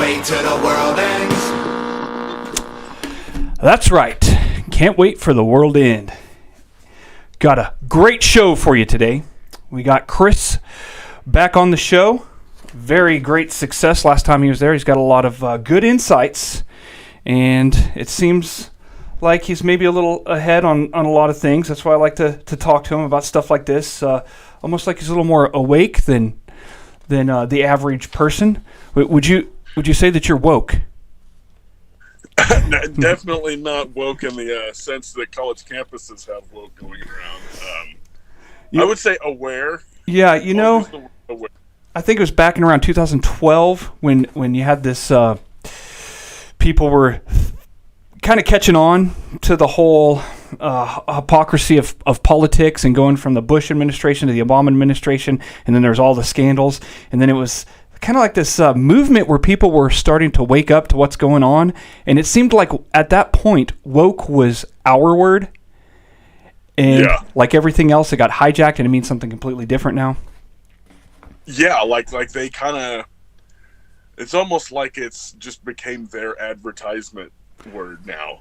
wait till the world ends. That's right. Can't wait for the world to end. Got a great show for you today. We got Chris back on the show. Very great success last time he was there. He's got a lot of good insights, and it seems like he's maybe a little ahead on a lot of things. That's why I like to talk to him about stuff like this. Almost like he's a little more awake than the average person. Would you say that you're woke? Definitely not woke in the sense that college campuses have woke going around. I would say aware. Yeah, you know, Aware. I think it was back in around 2012 when you had this, people were kind of catching on to the whole hypocrisy of politics and going from the Bush administration to the Obama administration, and then there's all the scandals, and then it was kind of like this movement where people were starting to wake up to what's going on, and it seemed like at that point woke was our word, and like everything else, it got hijacked and it means something completely different now. Yeah, like they kind of, it's almost like it's just became their advertisement word now.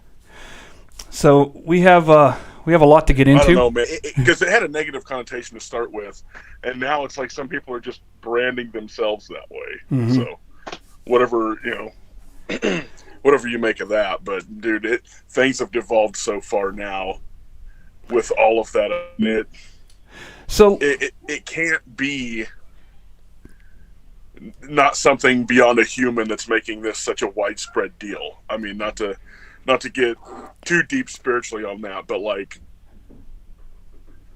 So we have a lot to get into. I don't know, man, because it had a negative connotation to start with, and now it's like some people are just branding themselves that way. Mm-hmm. So whatever whatever you make of that, but dude, things have devolved so far now with all of that in it. So it can't be not something beyond a human that's making this such a widespread deal. I mean, not to get too deep spiritually on that, but like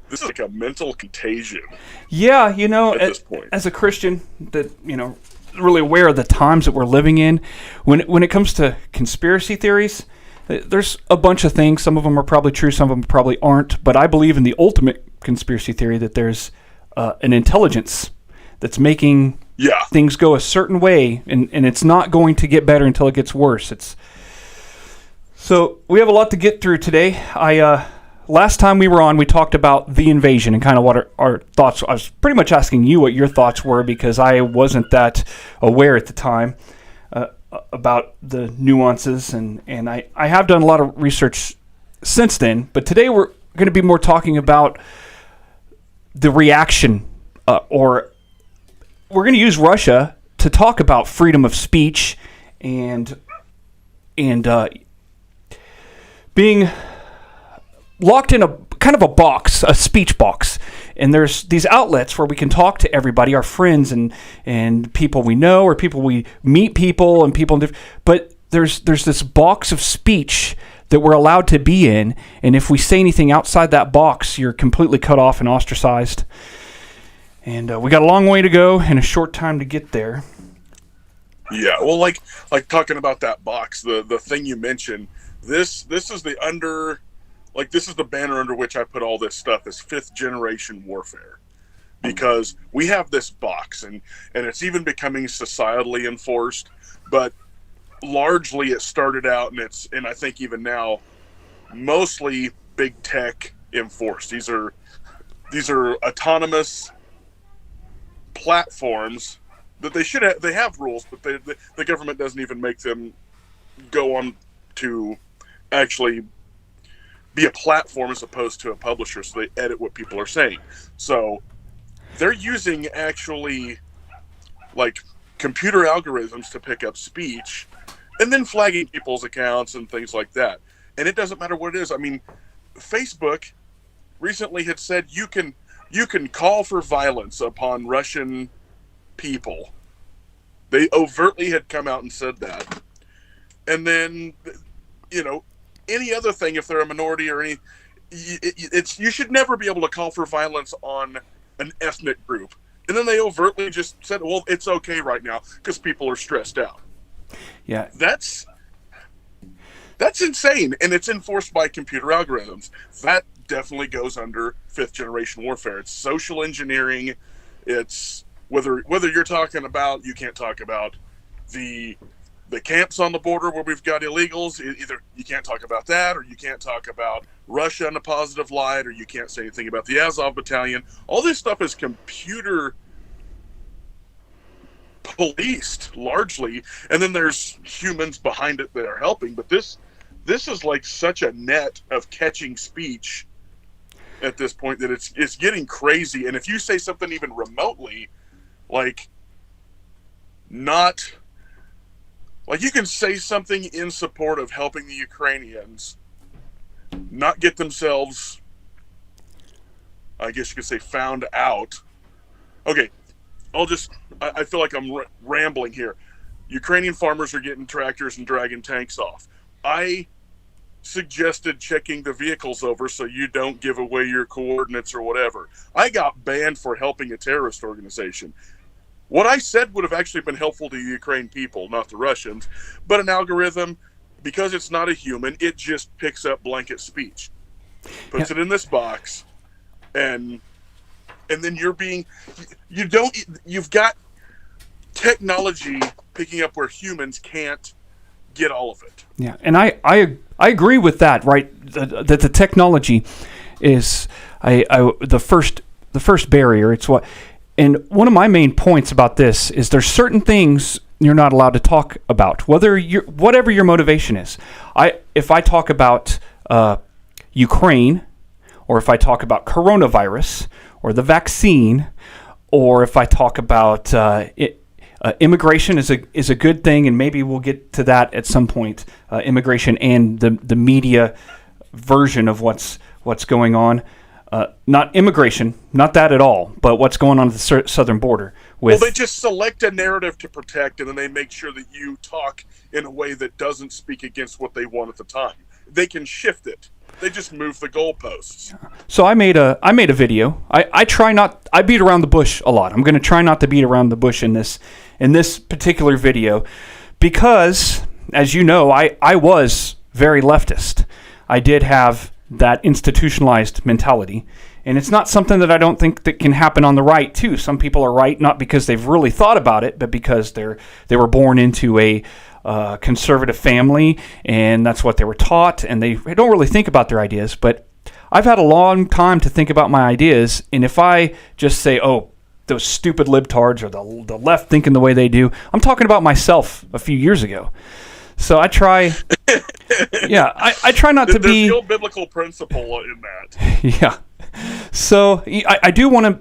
this is like a mental contagion. Yeah, you know, at this point, as a Christian that, you know, really aware of the times that we're living in, when it comes to conspiracy theories, there's a bunch of things. Some of them are probably true, some of them probably aren't, but I believe in the ultimate conspiracy theory that there's an intelligence that's making things go a certain way, and it's not going to get better until it gets worse. So we have a lot to get through today. Last time we were on, we talked about the invasion and kind of what our thoughts. I was pretty much asking you what your thoughts were because I wasn't that aware at the time about the nuances, and I have done a lot of research since then. But today we're going to be more talking about the reaction, or we're going to use Russia to talk about freedom of speech and being locked in a kind of a box, a speech box. And there's these outlets where we can talk to everybody, our friends and people we know, or people we meet people and people. But there's this box of speech that we're allowed to be in. And if we say anything outside that box, you're completely cut off and ostracized. And we got a long way to go and a short time to get there. Yeah, well, like talking about that box, the thing you mentioned, this is the this is the banner under which I put all this stuff, is fifth generation warfare, because we have this box and it's even becoming societally enforced, but largely it started out and I think even now mostly big tech enforced. These are autonomous platforms that they have rules, but the government doesn't even make them go on to actually be a platform as opposed to a publisher, so they edit what people are saying. So they're using actually like computer algorithms to pick up speech and then flagging people's accounts and things like that. And it doesn't matter what it is. I mean, Facebook recently had said you can call for violence upon Russian people. They overtly had come out and said that. And then, you know, any other thing, if they're a minority or any, you should never be able to call for violence on an ethnic group. And then they overtly just said, well, it's okay right now because people are stressed out. Yeah. That's insane. And it's enforced by computer algorithms. That definitely goes under fifth generation warfare. It's social engineering. It's whether you're talking about, you can't talk about the camps on the border where we've got illegals. Either you can't talk about that, or you can't talk about Russia in a positive light, or you can't say anything about the Azov battalion. All this stuff is computer policed largely, and then there's humans behind it that are helping. But this is like such a net of catching speech at this point that it's getting crazy. And if you say something even remotely, like not like you can say something in support of helping the Ukrainians, not get themselves, I guess you could say, found out. Okay, I feel like I'm rambling here. Ukrainian farmers are getting tractors and dragging tanks off. I suggested checking the vehicles over so you don't give away your coordinates or whatever. I got banned for helping a terrorist organization. What I said would have actually been helpful to the Ukraine people, not the Russians, but an algorithm, because it's not a human, it just picks up blanket speech, puts it in this box, and then you've got technology picking up where humans can't get all of it. Yeah, and I agree with that. Right, that the technology is the first barrier. It's what, and one of my main points about this is there's certain things you're not allowed to talk about, whatever your motivation is. If I talk about Ukraine, or if I talk about coronavirus, or the vaccine, or if I talk about immigration is a good thing, and maybe we'll get to that at some point. Immigration and the media version of what's going on. Not immigration, not that at all, but what's going on at the southern border. Well, they just select a narrative to protect, and then they make sure that you talk in a way that doesn't speak against what they want at the time. They can shift it. They just move the goalposts. So I made a video. I beat around the bush a lot. I'm going to try not to beat around the bush in this particular video, because, as you know, I was very leftist. I did have that institutionalized mentality, and it's not something that I don't think that can happen on the right too. Some people are right not because they've really thought about it, but because they were born into a conservative family, and that's what they were taught, and they don't really think about their ideas. But I've had a long time to think about my ideas, and if I just say, oh, those stupid libtards, or the left thinking the way they do, I'm talking about myself a few years ago. So I try, I try not to be... There's no biblical principle in that. Yeah. So I do want to...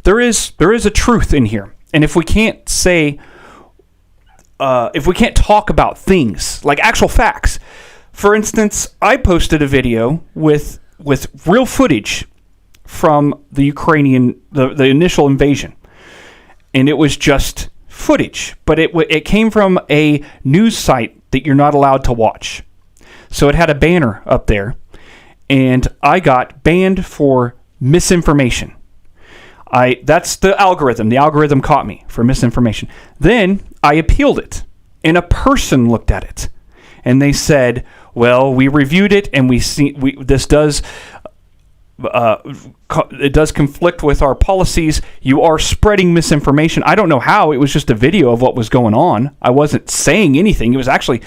There is a truth in here, and if we can't say... if we can't talk about things, like actual facts. For instance, I posted a video with real footage from the Ukrainian, the initial invasion. And it was just footage, but it came from a news site that you're not allowed to watch. So it had a banner up there, and I got banned for misinformation. That's the algorithm. The algorithm caught me for misinformation. Then I appealed it, and a person looked at it, and they said, "Well, we reviewed it, and this does it does conflict with our policies. You are spreading misinformation." I don't know how. It was just a video of what was going on. I wasn't saying anything. It was actually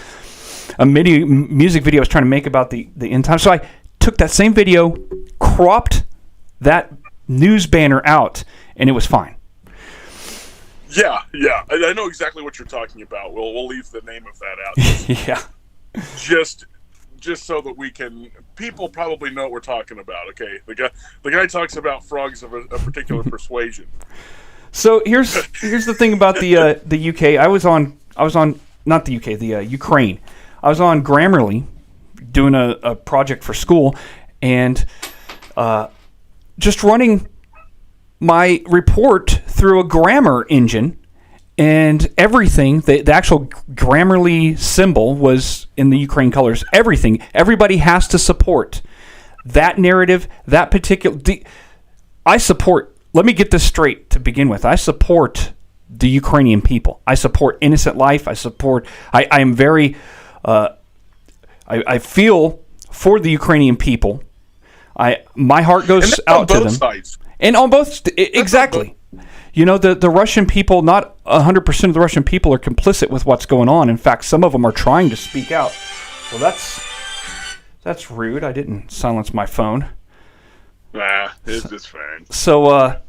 a music video I was trying to make about the end time. So I took that same video, cropped that news banner out, and it was fine. Yeah, I know exactly what you're talking about. We'll leave the name of that out. Yeah, just so that we can, people probably know what we're talking about. Okay, the guy talks about frogs of a particular persuasion. So here's the thing about the UK. I was on not the UK, the Ukraine. I was on Grammarly doing a project for school, and just running my report through a grammar engine, and everything, the actual Grammarly symbol was in the Ukraine colors. Everybody has to support that narrative, that particular... I support... Let me get this straight to begin with. I support the Ukrainian people. I support innocent life. I support... I am very... I feel for the Ukrainian people. My heart goes out to them. Sides. And on both, exactly. You know, the Russian people, not 100% of the Russian people are complicit with what's going on. In fact, some of them are trying to speak out. Well, that's rude. I didn't silence my phone. Nah, it's fine. So,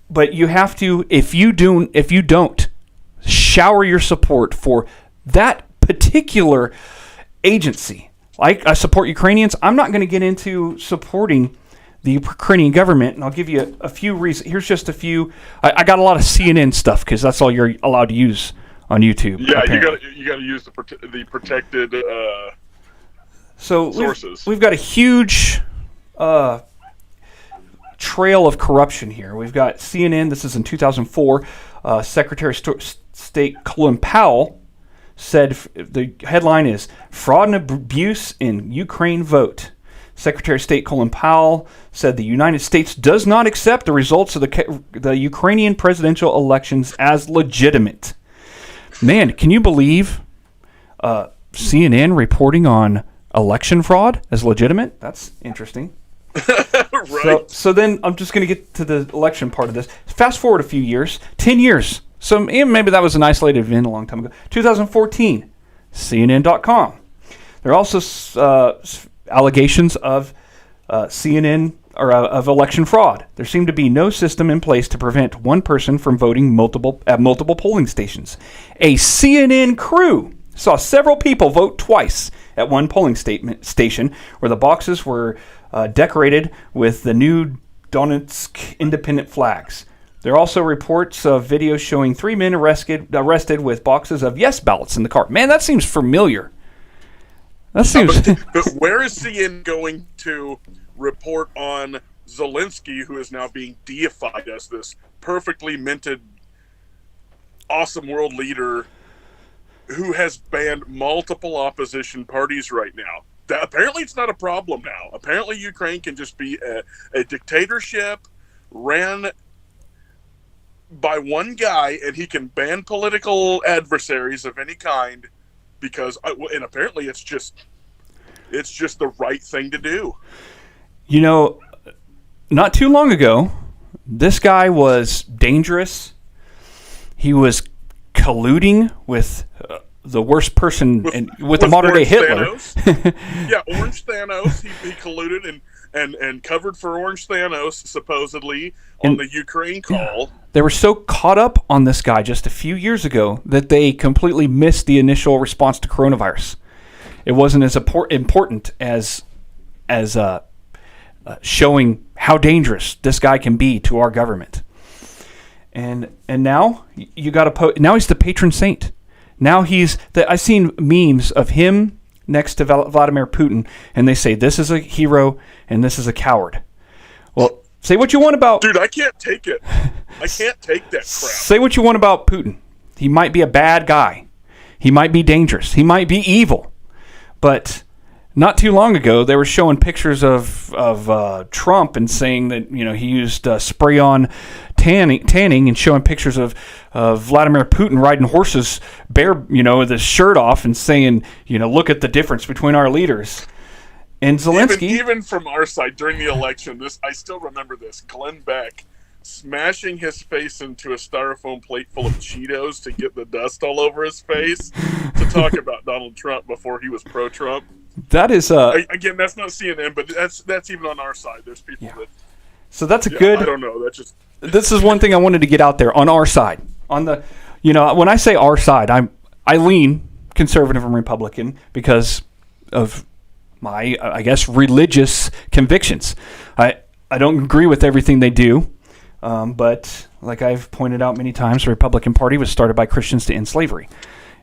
but you have to, if you don't shower your support for that particular agency. Like, I support Ukrainians. I'm not going to get into supporting the Ukrainian government, and I'll give you a few reasons. Here's just a few. I got a lot of CNN stuff because that's all you're allowed to use on YouTube. Yeah, apparently. you got to use the protected So sources. We've got a huge trail of corruption here. We've got CNN. This is in 2004. Secretary of State Colin Powell said the headline is "Fraud and Abuse in Ukraine Vote." Secretary of State Colin Powell said the United States does not accept the results of the Ukrainian presidential elections as legitimate. Man, can you believe CNN reporting on election fraud as legitimate? That's interesting. Right. So then I'm just going to get to the election part of this. Fast forward a few years, 10 years. So maybe that was an isolated event a long time ago. 2014, CNN.com. There are also allegations of CNN or of election fraud. There seemed to be no system in place to prevent one person from voting at multiple polling stations. A CNN crew saw several people vote twice at one polling station where the boxes were decorated with the new Donetsk independent flags. There are also reports of videos showing 3 men arrested with boxes of yes ballots in the car. Man, that seems familiar. That seems. But where is CNN going to report on Zelensky, who is now being deified as this perfectly minted, awesome world leader who has banned multiple opposition parties right now? Apparently it's not a problem now. Apparently Ukraine can just be a dictatorship ran by one guy, and he can ban political adversaries of any kind because, and apparently it's just the right thing to do. You know, not too long ago, this guy was dangerous. He was colluding with the worst person with the modern day Hitler. Yeah, Orange Thanos. He colluded and covered for Orange Thanos supposedly on the Ukraine call. They were so caught up on this guy just a few years ago that they completely missed the initial response to coronavirus. It wasn't as important as showing how dangerous this guy can be to our government. And now you got to now he's the patron saint. Now I've seen memes of him next to Vladimir Putin, and they say this is a hero and this is a coward. Well, say what you want about... Dude, I can't take it. I can't take that crap. Say what you want about Putin. He might be a bad guy. He might be dangerous. He might be evil. But not too long ago, they were showing pictures of Trump and saying that he used spray-on tanning and showing pictures of Vladimir Putin riding horses bare, with his shirt off and saying, look at the difference between our leaders. And Zelensky... Even from our side during the election, I still remember this. Glenn Beck smashing his face into a styrofoam plate full of Cheetos to get the dust all over his face to talk about Donald Trump before he was pro-Trump. That is... Again, that's not CNN, but that's even on our side. There's people that... So that's a good... I don't know. That's just... This is one thing I wanted to get out there on our side. On the... when I say our side, I lean conservative and Republican because of my, I guess, religious convictions. I don't agree with everything they do, but like I've pointed out many times, the Republican Party was started by Christians to end slavery.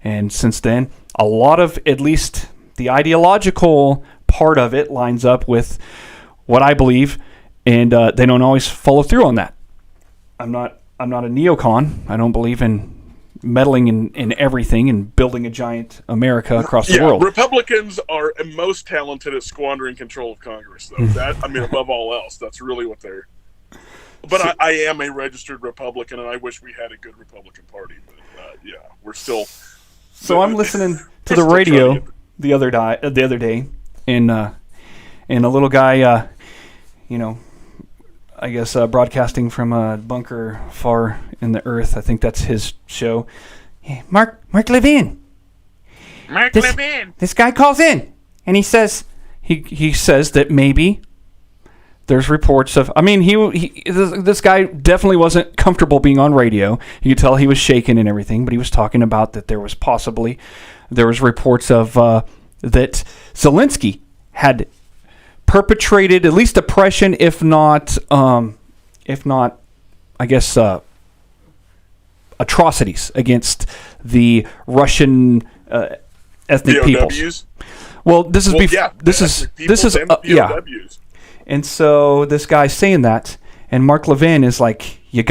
And since then, a lot of, at least the ideological part of it lines up with what I believe, and they don't always follow through on that. I'm not a neocon. I don't believe in meddling in everything and building a giant America across the world. Republicans are most talented at squandering control of Congress, though. Above all else, that's really what they're... But I am a registered Republican, and I wish we had a good Republican Party. But we're still... So I'm listening to the radio the other day, and a little guy, I guess broadcasting from a bunker far in the earth. I think that's his show. Hey, Mark Levin. This guy calls in, and he says he says that maybe there's reports of. I mean, this guy definitely wasn't comfortable being on radio. You could tell he was shaking and everything, but he was talking about that there was reports of that Zelensky had perpetrated at least oppression, if not, I guess, atrocities against the Russian ethnic peoples. Well, this is yeah. And so this guy's saying that, and Mark Levin is like, right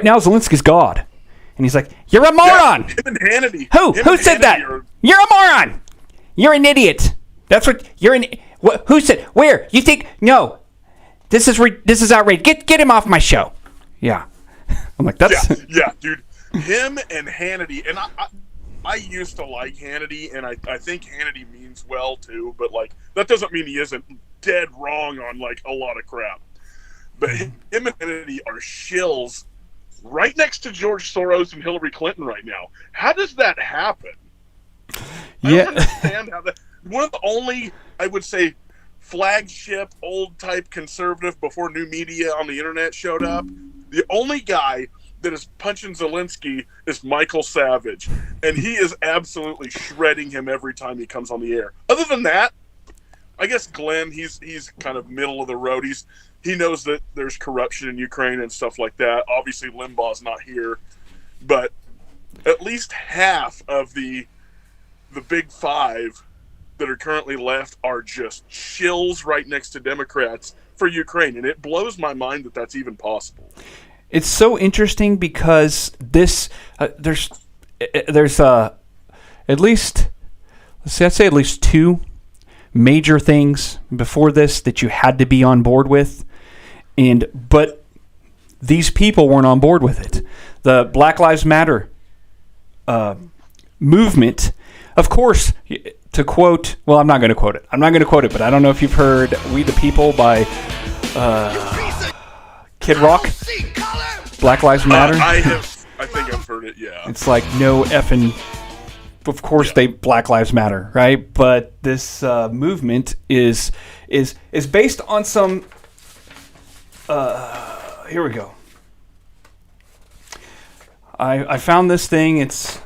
now Zelensky's God. And he's like, you're a moron! Yeah, him and Hannity. Who said that? You're a moron! You're an idiot! That's what, you're an, who said, where? You think, no, this is outrageous. Get him off my show. Yeah. I'm like, that's... Yeah, dude. Him and Hannity, and I used to like Hannity, and I think Hannity means well, too, but, like, that doesn't mean he isn't dead wrong on, like, a lot of crap. But him and Hannity are shills right next to George Soros and Hillary Clinton right now. How does that happen? I don't understand how that... One of the only, I would say, flagship, old-type conservative before new media on the internet showed up, the only guy that is punching Zelensky is Michael Savage, and he is absolutely shredding him every time he comes on the air. Other than that, I guess Glenn, he's kind of middle of the road. He knows that there's corruption in Ukraine and stuff like that. Obviously, Limbaugh's not here, but at least half of the big five that are currently left are just shills right next to Democrats for Ukraine, and it blows my mind that that's even possible. It's so interesting because there's at least, I'd say at least two major things before this that you had to be on board with, but these people weren't on board with it. The Black Lives Matter movement, of course. To quote, well, I'm not going to quote it. But I don't know if you've heard "We the People" by Kid Rock. Black Lives Matter. I think I've heard it. Yeah. It's like no effing. Of course, they Black Lives Matter, right? But this movement is based on some. Here we go. I found this thing. It's.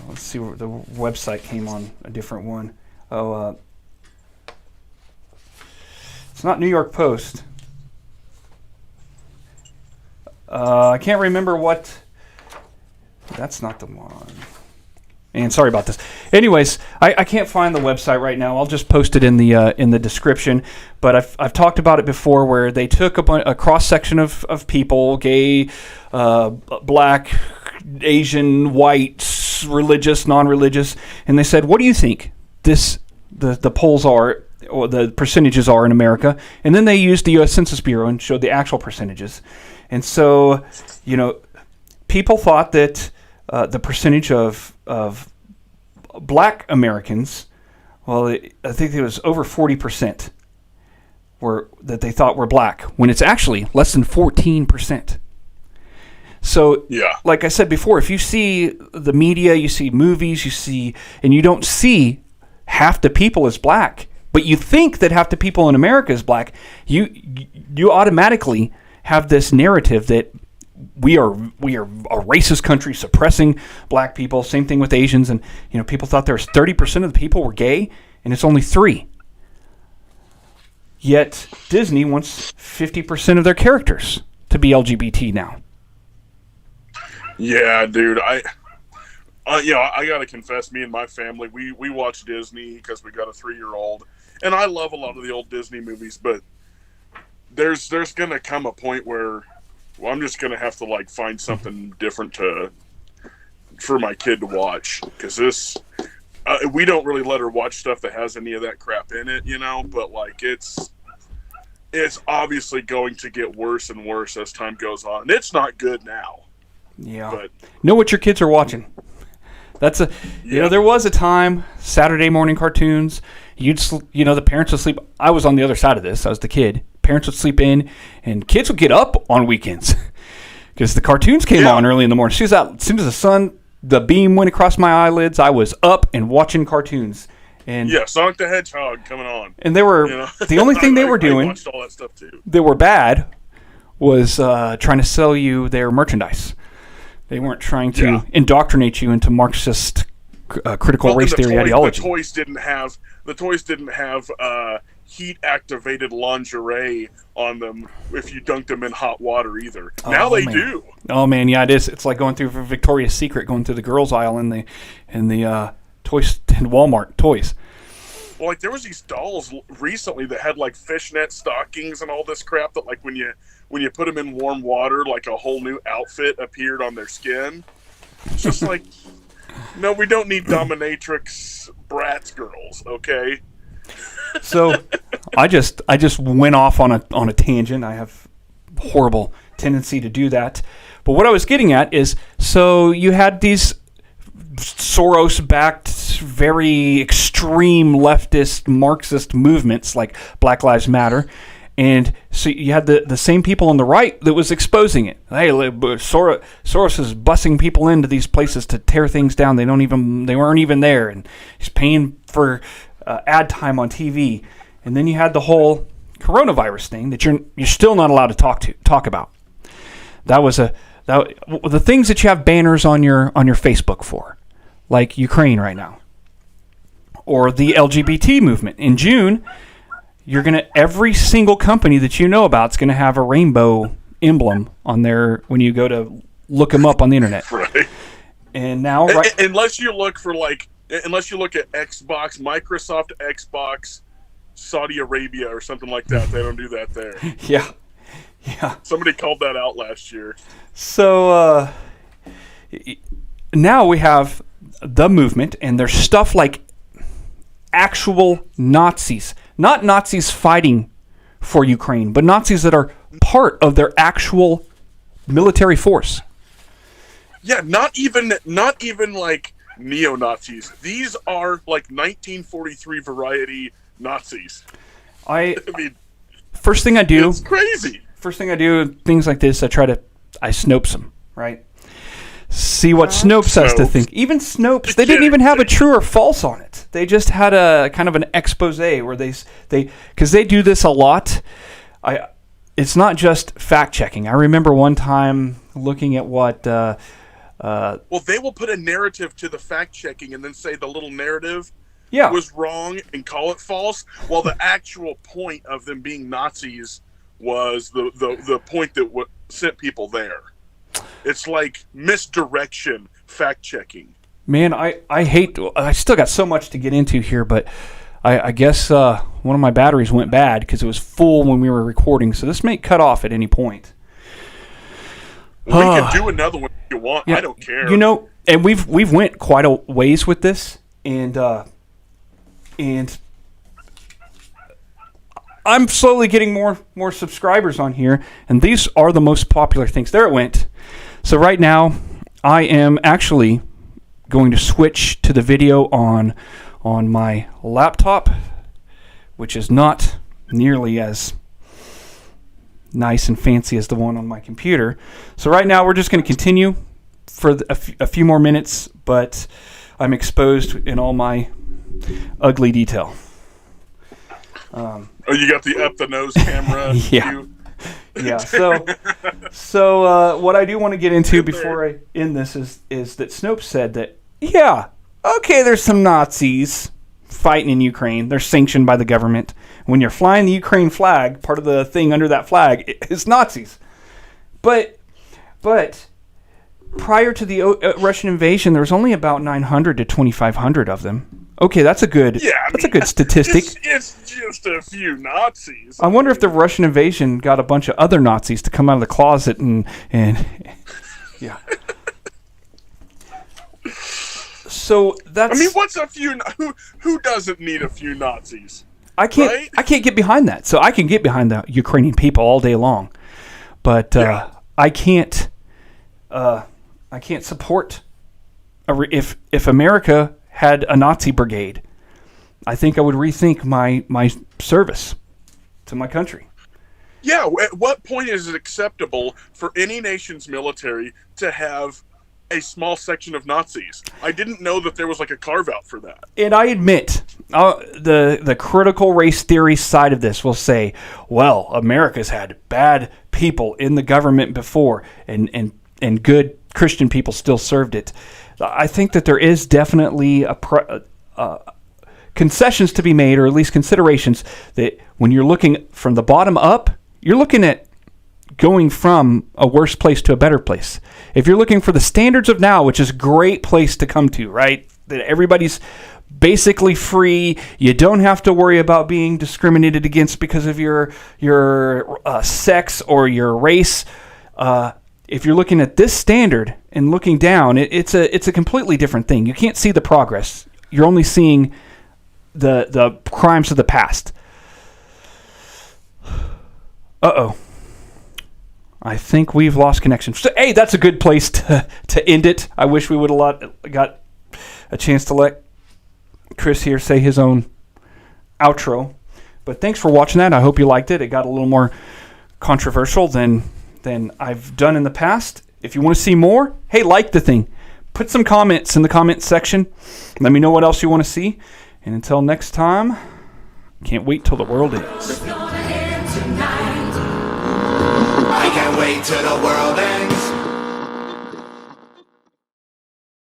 Let's see where the website came on a different one. It's not New York Post. I can't remember what. That's not the one. And sorry about this. Anyways, I can't find the website right now. I'll just post it in the description. But I've talked about it before, where they took a cross section of people, gay, black, Asian, white, religious, non-religious, and they said, what do you think the polls are, or the percentages are in America? And then they used the U.S. Census Bureau and showed the actual percentages. And so, people thought that the percentage of black Americans, well, I think it was over 40% that they thought were black, when it's actually less than 14%. So, yeah. Like I said before, if you see the media, you see movies, and you don't see half the people as black, but you think that half the people in America is black, you automatically have this narrative that we are a racist country suppressing black people. Same thing with Asians, and people thought there was 30% of the people were gay, and it's only 3%. Yet Disney wants 50% of their characters to be LGBT now. Yeah, dude. I gotta confess, me and my family, we watch Disney because we got a 3-year-old, and I love a lot of the old Disney movies, but there's gonna come a point where I'm just gonna have to find something different for my kid to watch, because this we don't really let her watch stuff that has any of that crap in it, but it's obviously going to get worse and worse as time goes on. And it's not good now. Yeah. But know what your kids are watching. There was a time, Saturday morning cartoons, the parents would sleep. I was on the other side of this. I was the kid. Parents would sleep in, and kids would get up on weekends because the cartoons came on early in the morning. As soon as the beam went across my eyelids, I was up and watching cartoons. And yeah, Sonic the Hedgehog coming on. And they were the only thing they were doing. I watched all that stuff too. They were bad was trying to sell you their merchandise. They weren't trying to indoctrinate you into Marxist critical race theory ideology. The toys didn't have heat activated lingerie on them if you dunked them in hot water either. Now they do. Oh man, yeah, it is. It's like going through Victoria's Secret, going through the girls aisle in the toys in Walmart toys. Well, like there was these dolls recently that had like fishnet stockings and all this crap that like when you put them in warm water, like a whole new outfit appeared on their skin. It's just like, no, we don't need dominatrix Bratz girls, okay? So, I just went off on a tangent. I have horrible tendency to do that. But what I was getting at is, so you had these Soros-backed, very extreme leftist Marxist movements like Black Lives Matter, and so you had the same people on the right that was exposing it. Hey, Soros is bussing people into these places to tear things down. They weren't even there, and he's paying for ad time on TV. And then you had the whole coronavirus thing that you're still not allowed to talk about. That was the things that you have banners on your Facebook for, like Ukraine right now, or the LGBT movement. In June, every single company that you know about is gonna have a rainbow emblem on there when you go to look them up on the internet. Right. And now, unless you look at Xbox, Microsoft Xbox, Saudi Arabia, or something like that, they don't do that there. Yeah. Somebody called that out last year. So now we have the movement, and there's stuff like actual Nazis, not Nazis fighting for Ukraine, but Nazis that are part of their actual military force. Yeah, not even like neo-Nazis. These are like 1943 variety Nazis. I mean, first thing I do, it's crazy. First thing I do, things like this, I Snopes them, right? See what Snopes has to think. Even Snopes, they didn't even have a true or false on it. They just had a kind of an expose where they because they do this a lot. It's not just fact checking. I remember one time looking at what. Well, they will put a narrative to the fact checking and then say the little narrative was wrong and call it false, while the actual point of them being Nazis was the point that sent people there. It's like misdirection fact checking. Man, I still got so much to get into here, but I guess one of my batteries went bad because it was full when we were recording, so this may cut off at any point. We can do another one if you want. Yeah, I don't care. And we've went quite a ways with this, and I'm slowly getting more subscribers on here, and these are the most popular things. There it went. So right now, I am actually going to switch to the video on my laptop, which is not nearly as nice and fancy as the one on my computer. So right now, we're just going to continue for a few more minutes, but I'm exposed in all my ugly detail. You got the up the nose camera. Yeah. So what I do want to get into before I end this is that Snopes said that there's some Nazis fighting in Ukraine. They're sanctioned by the government. When you're flying the Ukraine flag, part of the thing under that flag is Nazis. But prior to the Russian invasion, there was only about 900 to 2,500 of them. Okay, that's a good statistic. It's just a few Nazis. I wonder if the Russian invasion got a bunch of other Nazis to come out of the closet and yeah. So that's. I mean, what's a few? Who doesn't need a few Nazis? I can't get behind that. So I can get behind the Ukrainian people all day long, but I can't support if America had a Nazi brigade. I think I would rethink my service to my country. Yeah, at what point is it acceptable for any nation's military to have a small section of Nazis. I didn't know that there was like a carve out for that. And I admit, the critical race theory side of this will say, well, America's had bad people in the government before, and good Christian people still served it. I think that there is definitely concessions to be made, or at least considerations, that when you're looking from the bottom up, you're looking at going from a worse place to a better place. If you're looking for the standards of now, which is a great place to come to, right? That everybody's basically free. You don't have to worry about being discriminated against because of your sex or your race. If you're looking at this standard and looking down, it's a completely different thing. You can't see the progress. You're only seeing the crimes of the past. Uh-oh. I think we've lost connection. So, hey, that's a good place to end it. I wish we would have got a chance to let Chris here say his own outro. But thanks for watching that. I hope you liked it. It got a little more controversial than I've done in the past. If you want to see more, hey, like the thing. Put some comments in the comments section. Let me know what else you want to see. And until next time, can't wait till the world ends. I can't wait till the world ends.